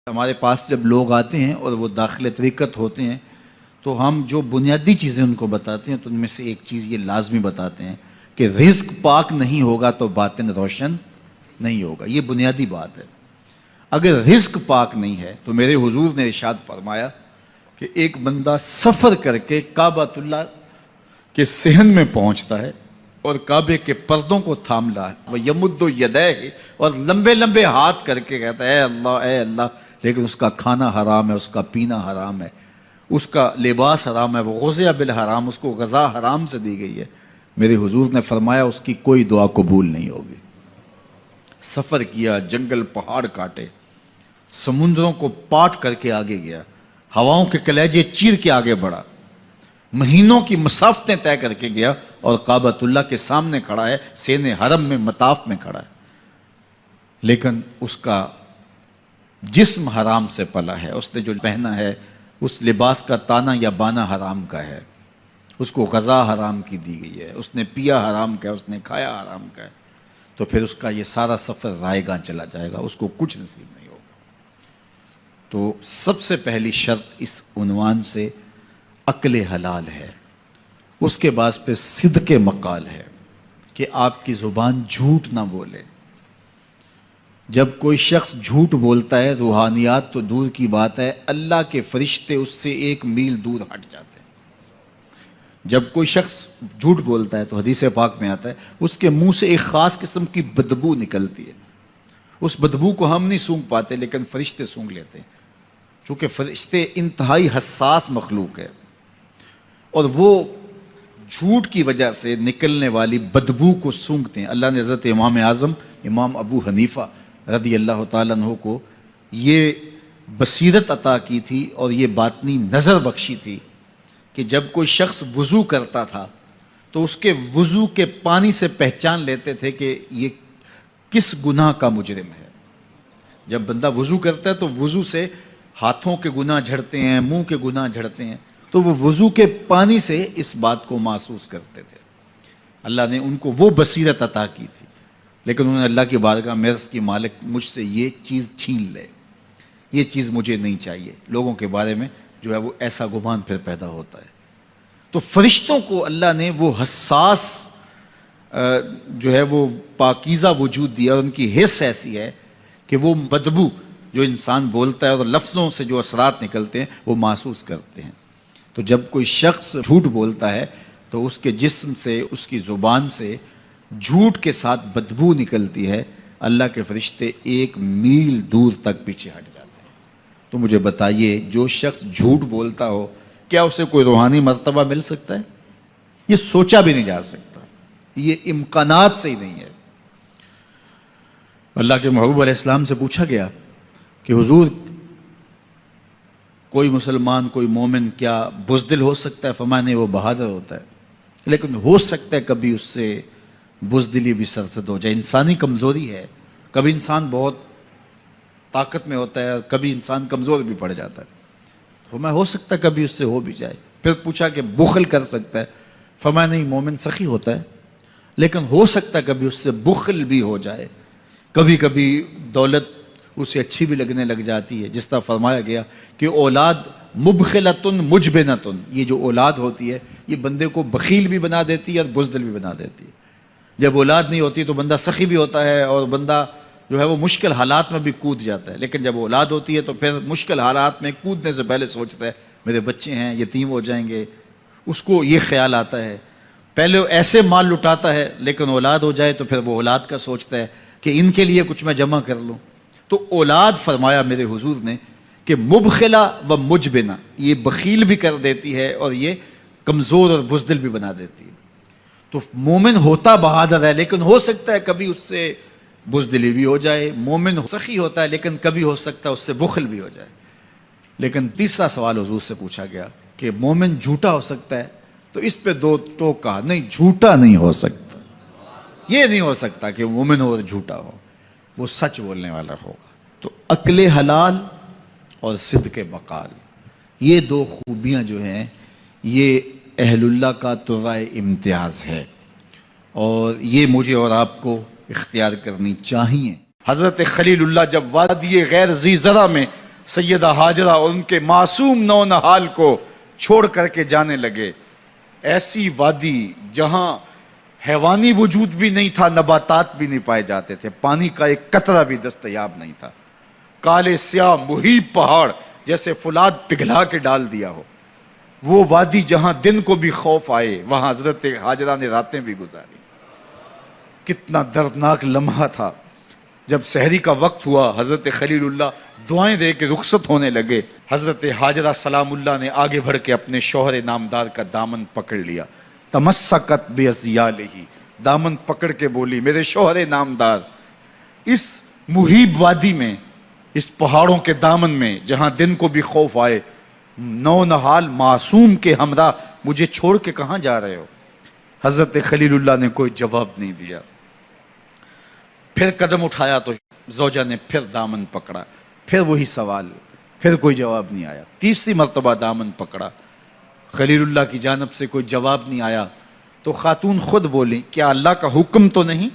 ہمارے پاس جب لوگ آتے ہیں اور وہ داخل طریقت ہوتے ہیں تو ہم جو بنیادی چیزیں ان کو بتاتے ہیں تو ان میں سے ایک چیز یہ لازمی بتاتے ہیں کہ رزق پاک نہیں ہوگا تو باطن روشن نہیں ہوگا. یہ بنیادی بات ہے. اگر رزق پاک نہیں ہے تو میرے حضور نے ارشاد فرمایا کہ ایک بندہ سفر کر کے کعبۃ اللہ کے صحن میں پہنچتا ہے اور کعبے کے پردوں کو تھام رہا ہے, وہ یمد یدیہ, اور لمبے لمبے ہاتھ کر کے کہتا ہے اے اللہ, لیکن اس کا کھانا حرام ہے, اس کا پینا حرام ہے, اس کا لباس حرام ہے, وہ غذا بالحرام, اس کو غذا حرام سے دی گئی ہے. میرے حضور نے فرمایا اس کی کوئی دعا قبول نہیں ہوگی. سفر کیا, جنگل پہاڑ کاٹے, سمندروں کو پاٹ کر کے آگے گیا, ہواؤں کے کلیجے چیر کے آگے بڑھا, مہینوں کی مسافتیں طے کر کے گیا اور کعبۃ اللہ کے سامنے کھڑا ہے, سین حرم میں مطاف میں کھڑا ہے, لیکن اس کا جسم حرام سے پلا ہے. اس نے جو پہنا ہے اس لباس کا تانا یا بانا حرام کا ہے, اس کو غذا حرام کی دی گئی ہے, اس نے پیا حرام کا ہے, اس نے کھایا حرام کا ہے, تو پھر اس کا یہ سارا سفر رائے گاں چلا جائے گا, اس کو کچھ نصیب نہیں ہوگا. تو سب سے پہلی شرط اس عنوان سے عقل حلال ہے. اس کے بعد پہ صدق مقال ہے کہ آپ کی زبان جھوٹ نہ بولے. جب کوئی شخص جھوٹ بولتا ہے, روحانیات تو دور کی بات ہے, اللہ کے فرشتے اس سے 1 میل دور ہٹ جاتے ہیں. جب کوئی شخص جھوٹ بولتا ہے تو حدیث پاک میں آتا ہے اس کے منہ سے ایک خاص قسم کی بدبو نکلتی ہے. اس بدبو کو ہم نہیں سونگھ پاتے لیکن فرشتے سونگھ لیتے ہیں, چونکہ فرشتے انتہائی حساس مخلوق ہے, اور وہ جھوٹ کی وجہ سے نکلنے والی بدبو کو سونگھتے ہیں. اللہ نے حضرت امام اعظم امام ابو حنیفہ رضی اللہ تعالیٰ عنہ کو یہ بصیرت عطا کی تھی اور یہ باطنی نظر بخشی تھی کہ جب کوئی شخص وضو کرتا تھا تو اس کے وضو کے پانی سے پہچان لیتے تھے کہ یہ کس گناہ کا مجرم ہے. جب بندہ وضو کرتا ہے تو وضو سے ہاتھوں کے گناہ جھڑتے ہیں, منہ کے گناہ جھڑتے ہیں, تو وہ وضو کے پانی سے اس بات کو محسوس کرتے تھے. اللہ نے ان کو وہ بصیرت عطا کی تھی, لیکن انہوں نے اللہ کی بارگاہ میں عرض کی مالک مجھ سے یہ چیز چھین لے, یہ چیز مجھے نہیں چاہیے. لوگوں کے بارے میں جو ہے وہ ایسا گمان پھر پیدا ہوتا ہے. تو فرشتوں کو اللہ نے وہ حساس جو ہے وہ پاکیزہ وجود دیا, اور ان کی حس ایسی ہے کہ وہ بدبو جو انسان بولتا ہے اور لفظوں سے جو اثرات نکلتے ہیں وہ محسوس کرتے ہیں. تو جب کوئی شخص جھوٹ بولتا ہے تو اس کے جسم سے, اس کی زبان سے جھوٹ کے ساتھ بدبو نکلتی ہے. اللہ کے فرشتے 1 میل دور تک پیچھے ہٹ جاتے ہیں. تو مجھے بتائیے, جو شخص جھوٹ بولتا ہو کیا اسے کوئی روحانی مرتبہ مل سکتا ہے؟ یہ سوچا بھی نہیں جا سکتا, یہ امکانات سے ہی نہیں ہے. اللہ کے محبوب علیہ السلام سے پوچھا گیا کہ حضور کوئی مسلمان, کوئی مومن کیا بزدل ہو سکتا ہے؟ فرمایا نہیں, وہ بہادر ہوتا ہے, لیکن ہو سکتا ہے کبھی اس سے بزدلی بھی سرزد ہو جائے. انسانی کمزوری ہے, کبھی انسان بہت طاقت میں ہوتا ہے, کبھی انسان کمزور بھی پڑ جاتا ہے. فرمایا ہو سکتا ہے کبھی اس سے ہو بھی جائے. پھر پوچھا کہ بخل کر سکتا ہے؟ فرمایا نہیں, مومن سخی ہوتا ہے, لیکن ہو سکتا ہے کبھی اس سے بخل بھی ہو جائے. کبھی کبھی دولت اسے اچھی بھی لگنے لگ جاتی ہے, جس طرح فرمایا گیا کہ اولاد مبخلتن مجبنتن, یہ جو اولاد ہوتی ہے یہ بندے کو بخیل بھی بنا دیتی ہے اور بزدل بھی بنا دیتی ہے. جب اولاد نہیں ہوتی تو بندہ سخی بھی ہوتا ہے اور بندہ جو ہے وہ مشکل حالات میں بھی کود جاتا ہے, لیکن جب اولاد ہوتی ہے تو پھر مشکل حالات میں کودنے سے پہلے سوچتا ہے میرے بچے ہیں یتیم ہو جائیں گے. اس کو یہ خیال آتا ہے, پہلے ایسے مال لٹاتا ہے لیکن اولاد ہو جائے تو پھر وہ اولاد کا سوچتا ہے کہ ان کے لیے کچھ میں جمع کر لوں. تو اولاد فرمایا میرے حضور نے کہ مبخلہ و مجبنہ, یہ بخیل بھی کر دیتی ہے اور یہ کمزور اور بزدل بھی بنا دیتی ہے. تو مومن ہوتا بہادر ہے, لیکن ہو سکتا ہے کبھی اس سے بزدلی بھی ہو جائے. مومن سخی ہوتا ہے لیکن کبھی ہو سکتا ہے اس سے بخل بھی ہو جائے. لیکن تیسرا سوال حضور سے پوچھا گیا کہ مومن جھوٹا ہو سکتا ہے؟ تو اس پہ 2 ٹوک کہا, نہیں جھوٹا نہیں ہو سکتا. یہ نہیں ہو سکتا کہ مومن ہو اور جھوٹا ہو, وہ سچ بولنے والا ہوگا. تو عقل حلال اور صدق مقال, یہ 2 خوبیاں جو ہیں یہ اہل اللہ کا طرائے امتیاز ہے, اور یہ مجھے اور آپ کو اختیار کرنی چاہیے. حضرت خلیل اللہ جب وادی غیر ذی زرع میں سیدہ ہاجرہ اور ان کے معصوم نونہال کو چھوڑ کر کے جانے لگے۔ ایسی وادی جہاں حیوانی وجود بھی نہیں تھا، نباتات بھی نہیں پائے جاتے تھے، پانی کا ایک قطرہ بھی دستیاب نہیں تھا، کالے سیاہ محیط پہاڑ جیسے فولاد پگھلا کے ڈال دیا ہو، وہ وادی جہاں دن کو بھی خوف آئے، وہاں حضرت ہاجرہ نے راتیں بھی گزاری۔ کتنا دردناک لمحہ تھا۔ جب سحری کا وقت ہوا، حضرت خلیل اللہ دعائیں دے کے رخصت ہونے لگے، حضرت ہاجرہ سلام اللہ نے آگے بڑھ کے اپنے شوہر نامدار کا دامن پکڑ لیا۔ تمسکت بِأَزْيَالِهِ، دامن پکڑ کے بولی، میرے شوہر نامدار، اس محیب وادی میں، اس پہاڑوں کے دامن میں جہاں دن کو بھی خوف آئے، نونہال معصوم کے ہمراہ مجھے چھوڑ کے کہاں جا رہے ہو؟ حضرت خلیل اللہ نے کوئی جواب نہیں دیا۔ پھر قدم اٹھایا تو زوجہ نے پھر دامن پکڑا، پھر وہی سوال، پھر کوئی جواب نہیں آیا۔ تیسری مرتبہ دامن پکڑا، خلیل اللہ کی جانب سے کوئی جواب نہیں آیا، تو خاتون خود بولی، کیا اللہ کا حکم تو نہیں؟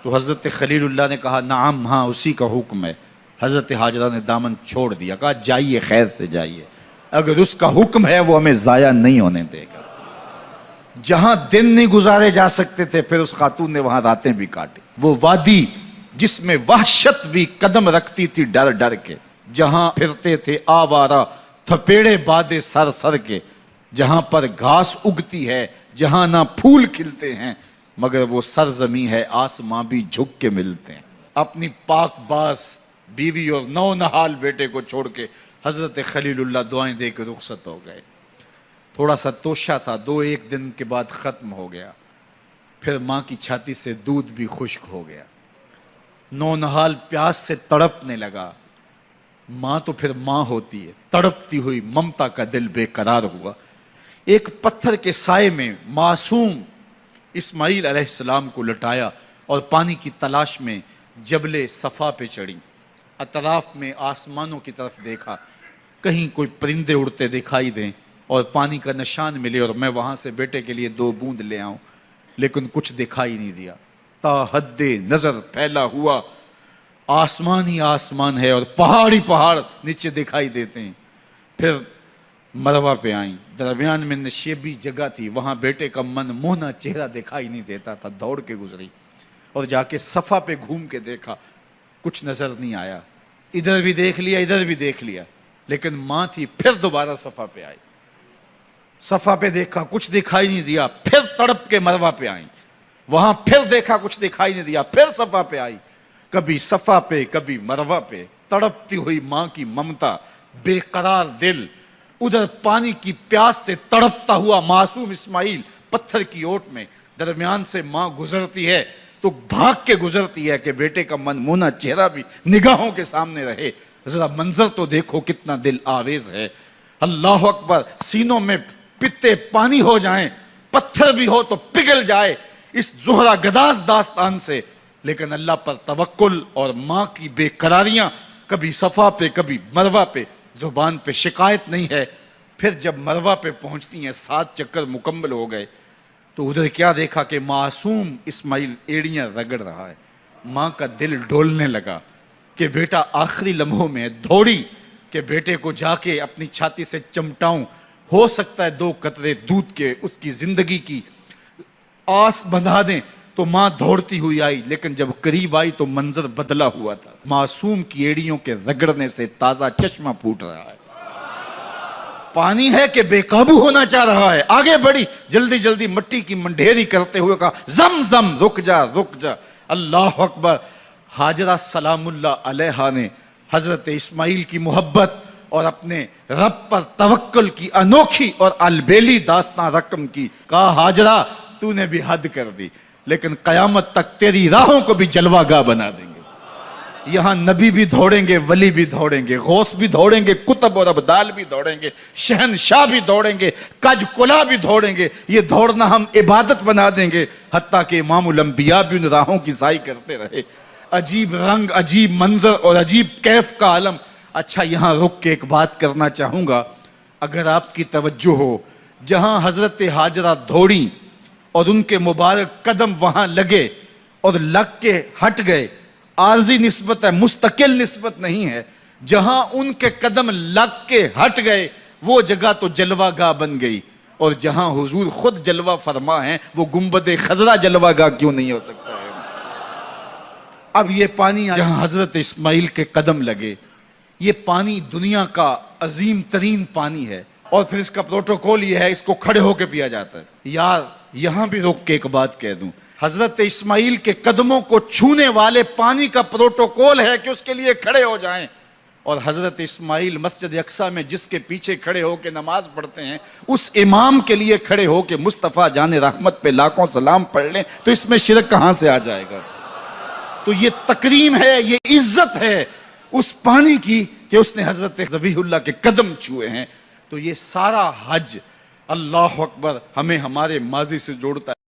تو حضرت خلیل اللہ نے کہا، نعم، ہاں اسی کا حکم ہے۔ حضرت ہاجرہ نے دامن چھوڑ دیا، کہا جائیے، خیر سے جائیے، اگر اس کا حکم ہے وہ ہمیں ضائع نہیں ہونے دے گا۔ جہاں دن نہیں گزارے جا سکتے تھے، پھر اس خاتون نے وہاں راتیں بھی کاٹی۔ وہ وادی جس میں وحشت بھی قدم رکھتی تھی ڈر ڈر کے، جہاں پھرتے تھے آوارہ تھپیڑے بادے سر سر کے، جہاں پر گھاس اگتی ہے، جہاں نہ پھول کھلتے ہیں، مگر وہ سرزمین ہے آسماں بھی جھک کے ملتے ہیں۔ اپنی پاک باز بیوی اور نونہال بیٹے کو چھوڑ کے حضرت خلیل اللہ دعائیں دے کے رخصت ہو گئے۔ تھوڑا سا توشہ تھا، 2-1 دن کے بعد ختم ہو گیا۔ پھر ماں کی چھاتی سے دودھ بھی خشک ہو گیا، نونہال پیاس سے تڑپنے لگا۔ ماں تو پھر ماں ہوتی ہے، تڑپتی ہوئی ممتا کا دل بے قرار ہوا۔ ایک پتھر کے سائے میں معصوم اسماعیل علیہ السلام کو لٹایا اور پانی کی تلاش میں جبل صفا پہ چڑھی۔ اطراف میں آسمانوں کی طرف دیکھا، کہیں کوئی پرندے اڑتے دکھائی دیں اور پانی کا نشان ملے اور میں وہاں سے بیٹے کے لیے 2 بوند لے آؤں، لیکن کچھ دکھائی نہیں دیا۔ تا حد نظر پھیلا ہوا آسمان ہی آسمان ہے اور پہاڑ ہی پہاڑ نیچے دکھائی دیتے ہیں۔ پھر مروہ پہ آئیں، درمیان میں نشیبی جگہ تھی، وہاں بیٹے کا من موہنا چہرہ دکھائی نہیں دیتا تھا، دوڑ کے گزری اور جا کے صفا پہ گھوم کے دیکھا، کچھ نظر نہیں آیا۔ ادھر بھی دیکھ لیا، ادھر بھی دیکھ لیا، لیکن ماں تھی۔ پھر دوبارہ صفا پہ آئی، صفا پہ دیکھا، کچھ دکھائی نہیں دیا۔ پھر تڑپ کے مروہ پہ آئیں، وہاں پھر دیکھا، کچھ دکھائی نہیں دیا۔ پھر صفا پہ آئی، کبھی صفا پہ کبھی مروہ پہ، تڑپتی ہوئی ماں کی ممتا، بے قرار دل، ادھر پانی کی پیاس سے تڑپتا ہوا معصوم اسماعیل پتھر کی اوٹ میں، درمیان سے ماں گزرتی ہے تو بھاگ کے گزرتی ہے کہ بیٹے کا من مونا چہرہ بھی نگاہوں کے سامنے رہے۔ ذرا منظر تو دیکھو کتنا دل آویز ہے۔ اللہ اکبر، سینوں میں پتے پانی ہو جائیں، پتھر بھی ہو تو پگھل جائے اس زہرہ گداز داستان سے، لیکن اللہ پر توکل اور ماں کی بے قراریاں، کبھی صفا پہ کبھی مروہ پہ، زبان پہ شکایت نہیں ہے۔ پھر جب مروہ پہ پہنچتی ہیں، 7 چکر مکمل ہو گئے، تو ادھر کیا دیکھا کہ معصوم اسماعیل ایڑیاں رگڑ رہا ہے۔ ماں کا دل ڈولنے لگا کہ بیٹا آخری لمحوں میں دوڑی کہ بیٹے کو جا کے اپنی چھاتی سے چمٹاؤں، ہو سکتا ہے 2 قطرے دودھ کے اس کی زندگی کی آس بندھا دیں۔ تو ماں دوڑتی ہوئی آئی، لیکن جب قریب آئی تو منظر بدلا ہوا تھا۔ معصوم کی ایڑیوں کے رگڑنے سے تازہ چشمہ پھوٹ رہا ہے، پانی ہے کہ بے قابو ہونا چاہ رہا ہے۔ آگے بڑھی، جلدی جلدی مٹی کی منڈھیری کرتے ہوئے کہا، زم زم، رک جا رک جا۔ اللہ اکبر۔ ہاجرہ سلام اللہ علیہا نے حضرت اسماعیل کی محبت اور اپنے رب پر توکل کی انوکھی اور البیلی داستان رقم کی۔ کہا، ہاجرہ تو نے بھی حد کر دی، لیکن قیامت تک تیری راہوں کو بھی جلوہ گاہ بنا دیں گے۔ یہاں نبی بھی دوڑیں گے، ولی بھی دوڑیں گے، غوث بھی دوڑیں گے، کتب اور ابدال بھی دوڑیں گے، شہنشاہ بھی دوڑیں گے، کج کلا بھی دوڑیں گے۔ یہ دوڑنا ہم عبادت بنا دیں گے، حتیٰ کہ امام الانبیاء بھی ان راہوں کی سائی کرتے رہے۔ عجیب رنگ، عجیب منظر اور عجیب کیف کا عالم۔ اچھا، یہاں رک کے ایک بات کرنا چاہوں گا، اگر آپ کی توجہ ہو، جہاں حضرت ہاجرہ دوڑیں اور ان کے مبارک قدم وہاں لگے اور لگ کے ہٹ گئے، عارضی نسبت ہے، مستقل نسبت نہیں ہے۔ جہاں ان کے قدم لگ کے ہٹ گئے وہ جگہ تو جلوہ گاہ بن گئی، اور جہاں حضور خود جلوہ فرما ہیں وہ گنبد خضرا جلوہ گاہ کیوں نہیں ہو سکتا ہے؟ اب یہ پانی جہاں حضرت اسماعیل کے قدم لگے، یہ پانی دنیا کا عظیم ترین پانی ہے، اور پھر اس کا پروٹوکول یہ ہے، اس کو کھڑے ہو کے پیا جاتا ہے۔ یار یہاں بھی رک کے ایک بات کہہ دوں، حضرت اسماعیل کے قدموں کو چھونے والے پانی کا پروٹوکول ہے کہ اس کے لیے کھڑے ہو جائیں، اور حضرت اسماعیل مسجد اقصیٰ میں جس کے پیچھے کھڑے ہو کے نماز پڑھتے ہیں اس امام کے لیے کھڑے ہو کے مصطفیٰ جان رحمت پہ لاکھوں سلام پڑھ لیں تو اس میں شرک کہاں سے آ جائے گا؟ تو یہ تکریم ہے، یہ عزت ہے اس پانی کی کہ اس نے حضرت ذبیح اللہ کے قدم چھوئے ہیں۔ تو یہ سارا حج اللہ اکبر ہمیں ہمارے ماضی سے جوڑتا ہے۔